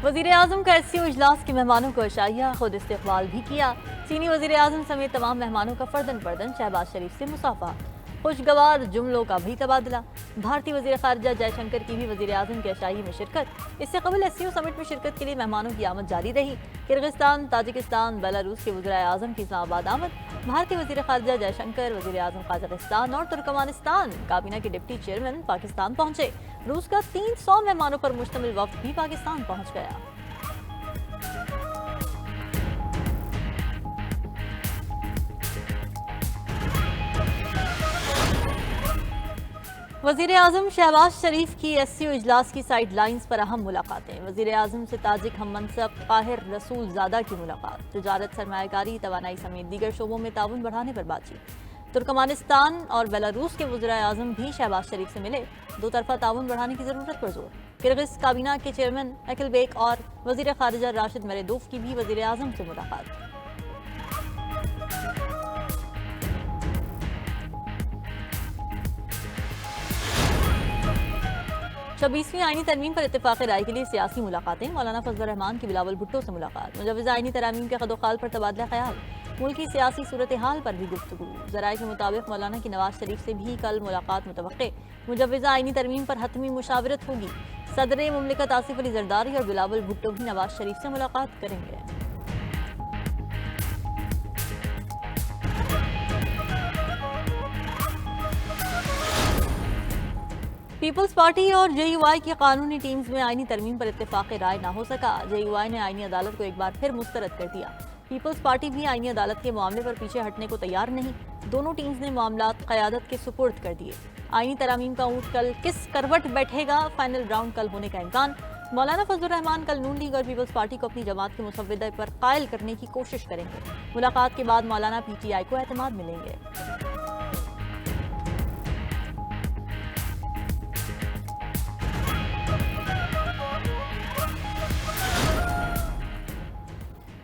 वज़ीर आज़म का SCO इजलास के मेहमानों को अशाइया खुद इस्तकबाल भी किया। चीनी वज़ीर आज़म समेत तमाम मेहमानों का फर्दन फर्दन शहबाज शरीफ से मुसाफा। खुशगवार जुमलों का भी तबादला। भारतीय वज़ीर ख़ारिजा जयशंकर की भी वज़ीर आज़म के अशाई में शिरकत। इससे कबल SCO समिट में शिरकत के लिए मेहमानों की आमद जारी रही। किर्गिस्तान, ताजिकिस्तान, बेलारूस के वज़ीर आज़म की इस्लामाबाद आमद। भारतीय वज़ीर ख़ारिजा जयशंकर, वज़ीर आज़म कजाकिस्तान और तुर्कमानिस्तान काबीना के डिप्टी चेयरमैन पाकिस्तान पहुंचे। रूस का 300 मेहमानों पर मुश्तमिल वफ़द भी पाकिस्तान पहुंच गया। वज़ीर आज़म शहबाज शरीफ की SCO इजलास की साइड लाइन्स पर अहम मुलाकातें। वज़ीर आज़म से ताजिक हम मनसब काहिर रसूल ज़ादा की मुलाकात। तिजारत, सरमायाकारी, तवानाई समेत दीगर शोबों में ताउन बढ़ाने पर बातचीत। तुर्कमानिस्तान और बेलारूस के वज़ीर आज़म भी शहबाज शरीफ से मिले। दो तरफा ताउन बढ़ाने की ज़रूरत पर जोर। किर्गिज़ काबीना के चेयरमैन अकिलबेक और वज़ीर ख़ारिजा राशिद मेरेदोफ की भी वज़ीर आज़म से मुलाकात। 26वीं आईनी तरमीम पर इत्तेफाक राय के लिए सियासी मुलाकातें। मौलाना फजल रहमान की बिलावल भुट्टो से मुलाकात। मुजव्वज़ा आईनी तरमीम के खदोखाल पर तबादला ख्याल। मुल्क की सियासी सूरत हाल पर भी गुफ्तगू। ज़राए के मुताबिक मौलाना की नवाज शरीफ से भी कल मुलाकात मुतवक्के। मुजव्वज़ा आईनी तरमीम पर हतमी मुशावरत होगी। सदर मुमलिकत आसिफ अली जरदारी और बिलावल भुट्टो भी नवाज शरीफ से मुलाकात करेंगे। पीपल्स पार्टी और JUI की कानूनी टीम्स में आईनी तरमीम पर इत्तेफाक राय ना हो सका। JUI ने आईनी अदालत को एक बार फिर मुस्तरद कर दिया। पीपल्स पार्टी भी आईनी अदालत के मामले पर पीछे हटने को तैयार नहीं। दोनों टीम्स ने मामलात क़यादत के सुपुर्द कर दिए। आईनी तरमीम का ऊँट कल किस करवट बैठेगा, फाइनल राउंड कल होने का इम्कान। मौलाना फजल रहमान कल नून लीग और पीपल्स पार्टी को अपनी जमात के मुसव्वदे पर कायल करने की कोशिश करेंगे। मुलाकात के बाद मौलाना PTI को एतमाद मिलेंगे।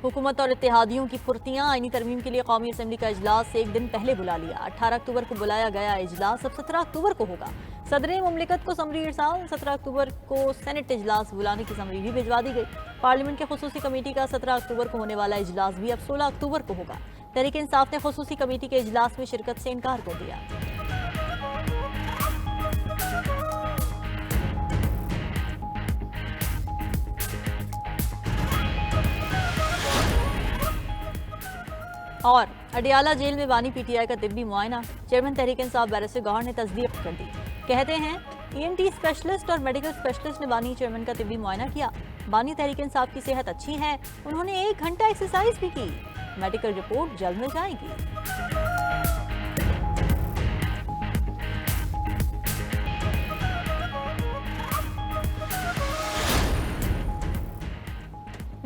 हुकूमत और इत्तेहादियों की फुर्तियां। आईनी तरमीम के लिए कौमी असम्बली का इजलास एक दिन पहले बुला लिया। 18 अक्टूबर को बुलाया गया इजलास अब 17 अक्टूबर को होगा। सदर मुमलिकत को समरी इरसाल। 17 अक्टूबर को सेनेट इजलास बुलाने की समरी भी भिजवा दी गई। पार्लियामेंट के खुसूसी कमेटी का 17 अक्टूबर को होने वाला इजलास भी अब 16 अक्टूबर को होगा। तहरीक इंसाफ ने खुसूसी कमेटी के इजलास में शिरकत से इनकार कर दिया। और अडियाला जेल में बानी PTI का तिब्बी मुआयना। चेयरमैन तहरीक इंसाफ बैरिस्टर गौहर ने तस्दीक कर दी। कहते हैं ENT स्पेशलिस्ट और मेडिकल स्पेशलिस्ट ने बानी चेयरमैन का तिब्बी मुआयना किया। बानी तहरीक इंसाफ की सेहत अच्छी है। उन्होंने 1 घंटा एक्सरसाइज भी की। मेडिकल रिपोर्ट जल्द मिल जाएगी।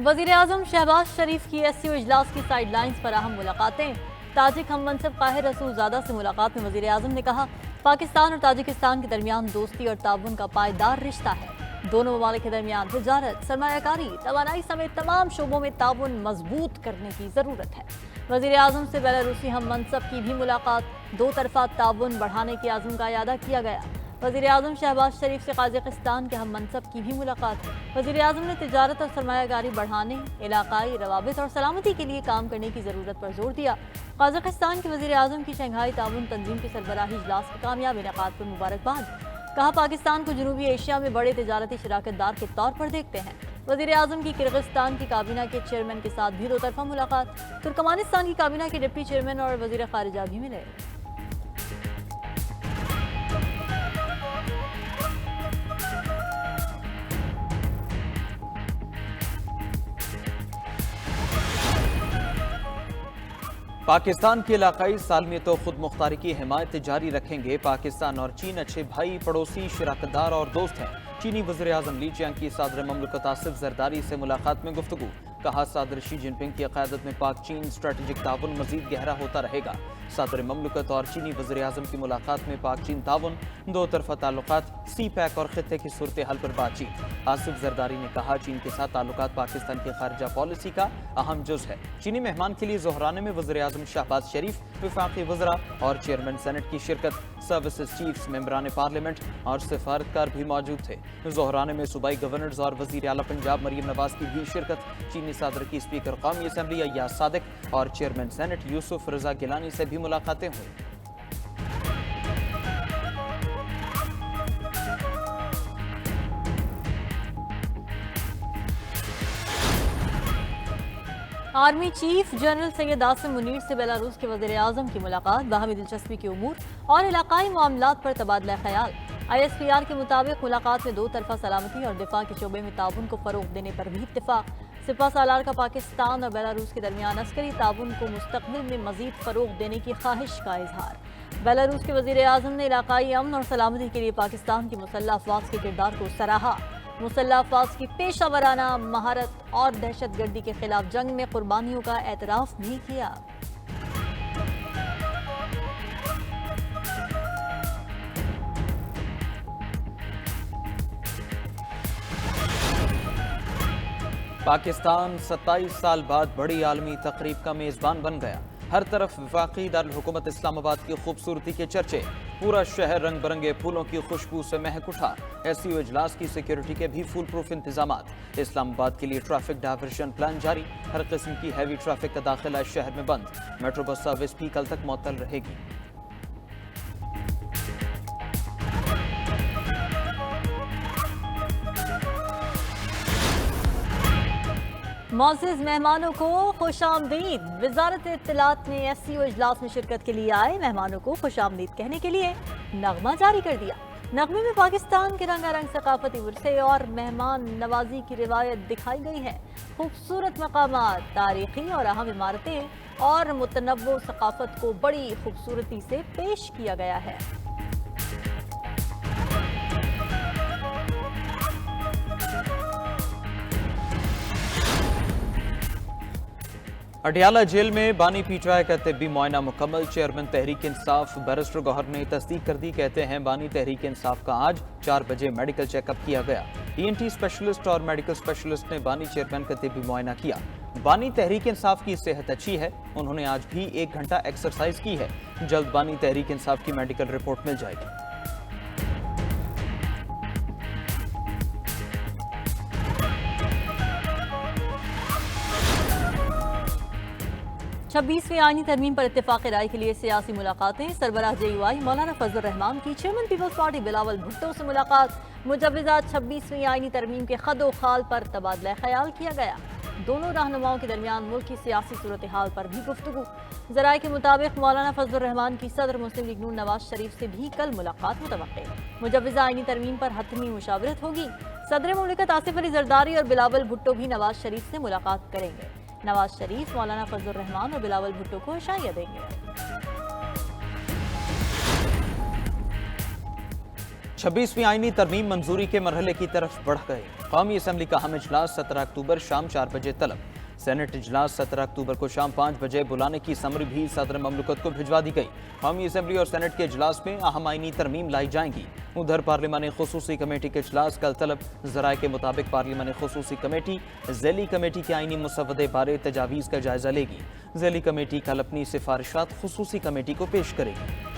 वज़ीर आज़म शहबाज शरीफ की SCO इजलास की साइड लाइन्स पर अहम मुलाकातें। ताजिक हम मनसब काहिर रसूल ज़ादा से मुलाकात में वज़ीर आज़म ने कहा पाकिस्तान और ताजिकिस्तान के दरमियान दोस्ती और ताउन का पायदार रिश्ता है। दोनों ममालिक के दरमियान तिजारत, सरमायाकारी, तवानाई समेत तमाम शोबों में ताउन मजबूत करने की ज़रूरत है। वज़ीर आज़म से बेलारूसी हम मनसब की भी मुलाकात। दो तरफा ताउन बढ़ाने के आज़म का इयादा किया गया। वज़ीर आज़म शहबाज शरीफ से कजाकिस्तान के हम मनसब की भी मुलाकात। वज़ीर आज़म ने तिजारत और सरमायाकारी बढ़ाने, इलाकाई रवाबित और सलामती के लिए काम करने की ज़रूरत पर जोर दिया। कजाकिस्तान के वज़ीर आज़म की शंघाई ताउन तंजीम के सरबराही इजलास के कामयाब इनेकाद पर मुबारकबाद। कहा पाकिस्तान को जनूबी एशिया में बड़े तिजारती शराकतदार के तौर पर देखते हैं। वज़ीर आज़म की किर्गिस्तान की काबीना के चेयरमैन के साथ भी दो तरफा मुलाकात। तुर्कमानिस्तान की काबीना के डिप्टी चेयरमैन और वज़ीर ख़ारिजा भी मिले। पाकिस्तान की इलाकाई सालमियत और खुद मुख्तारी की हिमायत जारी रखेंगे। पाकिस्तान और चीन अच्छे भाई, पड़ोसी, शराकतदार और दोस्त हैं। चीनी वज़ीर आज़म ली जियांग की सदर मुमलिकत आसिफ जरदारी से मुलाकात में गुफ्तगू। कहा सदर शी जिनपिंग की क़यादत में पाक चीन स्ट्रेटेजिक ताउन मज़ीद गहरा होता रहेगा। सदर मुमलिकत और चीनी वज़ीर आज़म की मुलाकात में पाक चीन ताउन, दो तरफा ताल्लुकात, CPEC और खित्ते की सूरत हाल पर बातचीत। आसिफ जरदारी ने कहा चीन के साथ ताल्लुकात पाकिस्तान की खारजा पॉलिसी का अहम जुज़ है। चीनी मेहमान के लिए ज़ोहराने में वज़ीर आज़म शहबाज शरीफ, वफाकी वज़रा और चेयरमैन सेनेट की शिरकत। सर्विसेज चीफ्स, मेंबरान पार्लियामेंट और सिफारतकार भी मौजूद थे। ज़ोहराने में सूबाई गवर्नर्स और वज़ीर आला पंजाब मरीम नवाज की भी शिरकत। चीनी सदर की स्पीकर कौमी असम्बली अय्याज सादिक और चेयरमैन सेनेट यूसुफ रजा गिलानी से भी मुलाकातें हुई। Army chief general Syed Asim Munir से बेलारूस के वज़ीर आज़म की मुलाकात, बाहमी दिलचस्पी के उमूर और इलाकाई मामलात पर तबादला ख्याल। ISPR के मुताबिक मुलाकात में दो तरफा सलामती और दिफा के शोबे में ताउन को फरोग देने पर भी इत्तेफाक। सिपा सालार का पाकिस्तान और बेलारूस के दरमियान अस्करी ताउन को मुस्तकबिल में मजीद फरोग देने की ख्वाहिश का इजहार। बेलारूस के वज़ीर आज़म ने इलाकाई अमन और सलामती के लिए पाकिस्तान की मुसल्लह अफवाज के किरदार को सराहा। मुसल्लह अफवाज की पेशा वराना महारत और दहशत गर्दी के खिलाफ जंग में कुर्बानियों का एतराफ भी किया। पाकिस्तान 27 साल बाद बड़ी आलमी तकरीब का मेज़बान बन गया। हर तरफ वफाकी दारुल हुकूमत इस्लामाबाद की खूबसूरती के चर्चे। पूरा शहर रंग बिरंगे फूलों की खुशबू से महक उठा। SCO इजलास की सिक्योरिटी के भी फुल प्रूफ इंतजामात। इस्लामाबाद के लिए ट्रैफिक डायवर्जन प्लान जारी। हर किस्म की हैवी ट्रैफिक का दाखिला शहर में बंद। मेट्रो बस सर्विस भी कल तक मुअत्तल रहेगी। मौजूद मेहमानों को खुशामदीद। वजारत इत्तलात ने SCO इजलास में शिरकत के लिए आए मेहमानों को खुशामदीद कहने के लिए नगमा जारी कर दिया। नगमे में पाकिस्तान के रंगारंग सकाफती विरसे और मेहमान नवाजी की रिवायत दिखाई गई है। खूबसूरत मकामात, तारीखी और अहम इमारतें और मुतनव्वो सकाफत को बड़ी खूबसूरती से पेश किया गया है। अडियाला जेल में बानी पीटीआई का तिब्बी मुआयना मुकम्मल। चेयरमैन तहरीक इंसाफ बैरिस्टर गौहर ने तस्दीक कर दी। कहते हैं बानी तहरीक इंसाफ का आज 4 बजे मेडिकल चेकअप किया गया। ENT स्पेशलिस्ट और मेडिकल स्पेशलिस्ट ने बानी चेयरमैन का तिब्बी मुआयना किया। बानी तहरीक इंसाफ की सेहत अच्छी है। उन्होंने आज भी 1 घंटा एक्सरसाइज की है। जल्द बानी तहरीक इंसाफ की मेडिकल रिपोर्ट मिल जाएगी। 26वीं आईनी तरमीम पर इत्तेफाक राय के लिए सियासी मुलाकातें। सरबराह JUI मौलाना फजल रहमान की chairman Peoples Party Bilawal Bhutto से मुलाकात। मुजव्विज़ात 26वीं आईनी तरमीम के खदो खाल पर तबादला ख्याल किया गया। दोनों रहनुमाओं के दरमियान मुल्क की सियासी सूरत हाल पर भी गुफ्तगू। ज़राए के मुताबिक मौलाना फजल रहमान की सदर मुस्लिम लीग नून नवाज शरीफ से भी कल मुलाकात मुतवक्के। मुजव्विज़ा आईनी तरमीम पर हतमी मुशावरत होगी। सदर मुमलिकत आसिफ अली जरदारी और बिलावल भुट्टो भी नवाज शरीफ से मुलाकात करेंगे। नवाज शरीफ मौलाना फजल रहमान और बिलावल भुट्टो को इशाइया देंगे। 26वीं आईनी तरमीम मंजूरी के मरहले की तरफ बढ़ गए। कौमी असम्बली का अहम इजलास 17 अक्टूबर शाम 4 बजे तलब। सेनेट इजलास 17 अक्टूबर को शाम 5 बजे बुलाने की समरी भी सदर ममलकत को भिजवा दी गई। कौमी असम्बली और सेनेट के इजलास में अहम आईनी तरमीम लाई जाएंगी। उधर पार्लिमानी खुसूसी कमेटी के इजलास कल तलब। ज़राए के मुताबिक पार्लिमानी खुसूसी कमेटी ज़ैली कमेटी के आईनी मुसवदे बारे तजावीज़ का जायजा लेगी। ज़ैली कमेटी कल अपनी सिफारिशात खुसूसी कमेटी को पेश करेगी।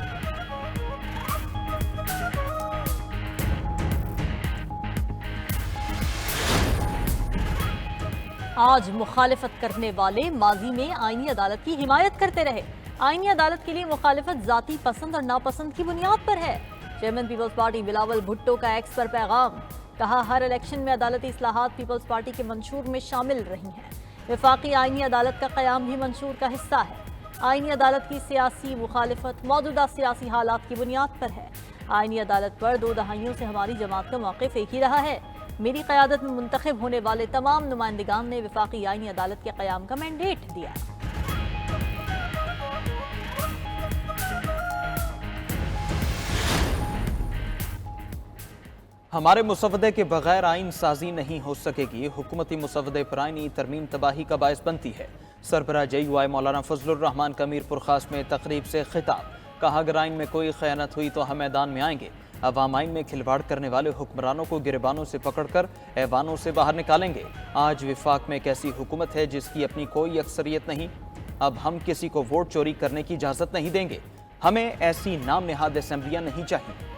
आज मुखालिफत करने वाले माजी में आईनी अदालत की हिमायत करते रहे। आईनी अदालत के लिए मुखालिफत जाती पसंद और नापसंद की बुनियाद पर है। Chairman Peoples Party Bilawal Bhutto का एक्स पर पैगाम। कहा, हर इलेक्शन में अदालती इस्लाहात पीपल्स पार्टी के मंशूर में शामिल रही हैं। वफाकी आईनी अदालत का क़याम भी मंशूर का हिस्सा है। आईनी अदालत की सियासी मुखालिफत मौजूदा सियासी हालात की बुनियाद पर है। आईनी अदालत पर 2 दहाइयों से हमारी जमात का मौक़िफ़ एक ही रहा है। मेरी क़यादत में मुंतखब होने वाले तमाम नुमाइंदगान ने वफाकी आईनी अदालत के क़याम का मैंडेट दिया। हमारे मुसवदे के बगैर आइन साजी नहीं हो सकेगी। हुकूमती मुसवदे पर आईनी तरमीम तबाही का बायस बनती है। सरबराह JUI मौलाना फजलुर रहमान का मीरपुर खास में तकरीब से खिताब। कहा, अगर आइन में कोई खयानत हुई तो हम मैदान में आएंगे। अवाम आइन में खिलवाड़ करने वाले हुक्मरानों को गिरबानों से पकड़कर ऐवानों से बाहर निकालेंगे। आज विफाक में एक ऐसी हुकूमत है जिसकी अपनी कोई अक्सरियत नहीं। अब हम किसी को वोट चोरी करने की इजाज़त नहीं देंगे। हमें ऐसी नाम निहाद असेंबलियां नहीं चाहिए।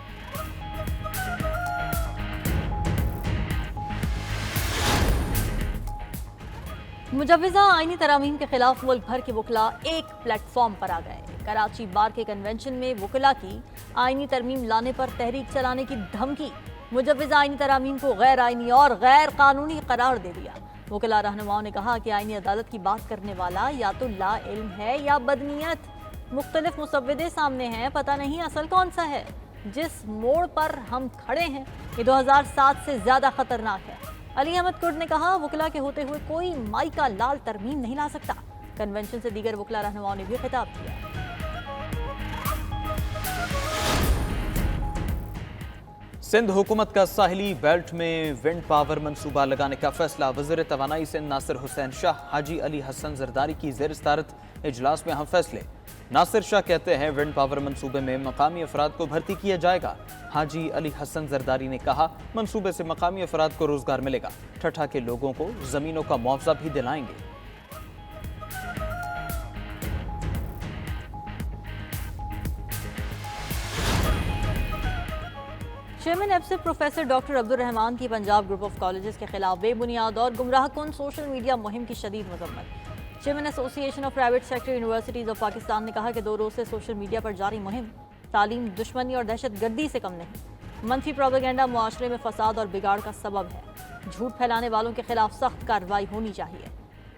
मुजव्विज़ा आईनी तरामीम के खिलाफ मुल्क भर के वकला एक प्लेटफॉर्म पर आ गए। कराची बार के कन्वेंशन में वकला की आईनी तरमीम लाने पर तहरीक चलाने की धमकी। मुजव्विज़ा आईनी तरामीम को गैर आईनी और गैर कानूनी करार दे दिया। वकला रहनुमाओं ने कहा कि आईनी अदालत की बात करने वाला या तो ला इल्म है या बदनीयत। मुख्तलिफ मुसव्विदे सामने हैं, पता नहीं असल कौन सा है। जिस मोड़ पर हम खड़े हैं ये 2007 से ज्यादा खतरनाक है। अली अहमद कुर्द ने कहा, वकला के होते हुए कोई माई का लाल तरमीम नहीं ला सकता। कन्वेंशन से दीगर वकला रहनुमाओं ने भी खिताब किया। सिंध हुकूमत का साहिली बेल्ट में विंड पावर मंसूबा लगाने का फैसला। वज़ीर तवानाई सिंध नासिर हुसैन शाह हाजी अली हसन जरदारी की ज़ेर सदारत इजलास में अहम फैसले। नासिर शाह कहते हैं विंड पावर मंसूबे में मकामी अफराद को भर्ती किया जाएगा। हाजी अली हसन जरदारी ने कहा, मंसूबे से मकामी अफराद को रोजगार मिलेगा। ठठा के लोगों को जमीनों का मुआवजा भी दिलाएंगे। चेयरमैन एफसिफ प्रोफेसर डॉक्टर अब्दुल रहमान की पंजाब ग्रुप ऑफ कॉलेजेस के खिलाफ बेबुनियाद और गुमराह कुन सोशल मीडिया मुहिम की शदीद मजम्मत। Chairman association of private sector universities of Pakistan ने कहा कि 2 रोज से सोशल मीडिया पर जारी मुहिम तालीम, दुश्मनी और दहशत गर्दी से कम नहीं। मनफी प्रोपेगेंडा मुआशरे में फसाद और बिगाड़ का सबब है। झूठ फैलाने वालों के खिलाफ सख्त कार्रवाई होनी चाहिए।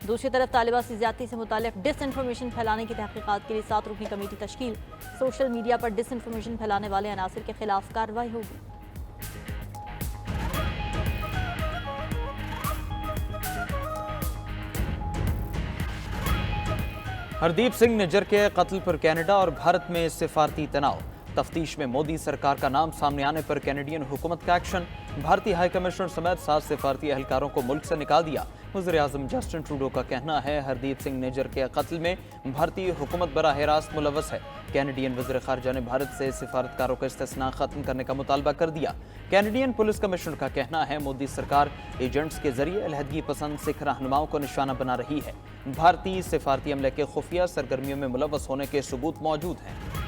दूसरी तरफ तालिबा से ज्यादती से मुताल्लिक डिस इन्फॉर्मेशन फैलाने की तहकीकात के लिए 7 रुकनी कमेटी तश्कील। सोशल मीडिया पर डिस इन्फॉर्मेशन फैलाने वाले अनासिर के खिलाफ कार्रवाई होगी। हरदीप सिंह निज्जर के कत्ल पर कनाडा और भारत में सिफारती तनाव। तफ्तीश में मोदी सरकार का नाम सामने आने पर कैनेडियन हुकूमत का एक्शन। भारतीय हाई कमिश्नर समेत 7 सिफारती एहलकारों को मुल्क से निकाल दिया। वज़ीर आज़म जस्टिन ट्रूडो का कहना है, हरदीप सिंह निज्जर के कत्ल में भारतीय हुकूमत बराह रास्त मुलव्वस है। कैनेडियन वज़ीर ख़ारजा ने भारत से सिफारतकारों का इस्तिस्ना ख़त्म करने का मुतालबा कर दिया। कैनेडियन पुलिस कमिश्नर का कहना है, मोदी सरकार एजेंट्स के जरिए अलहदगी पसंद सिख रहनुमाओं को निशाना बना रही है। भारतीय सिफारती अमले के खुफिया सरगर्मियों में मुलव्वस होने के सबूत मौजूद हैं।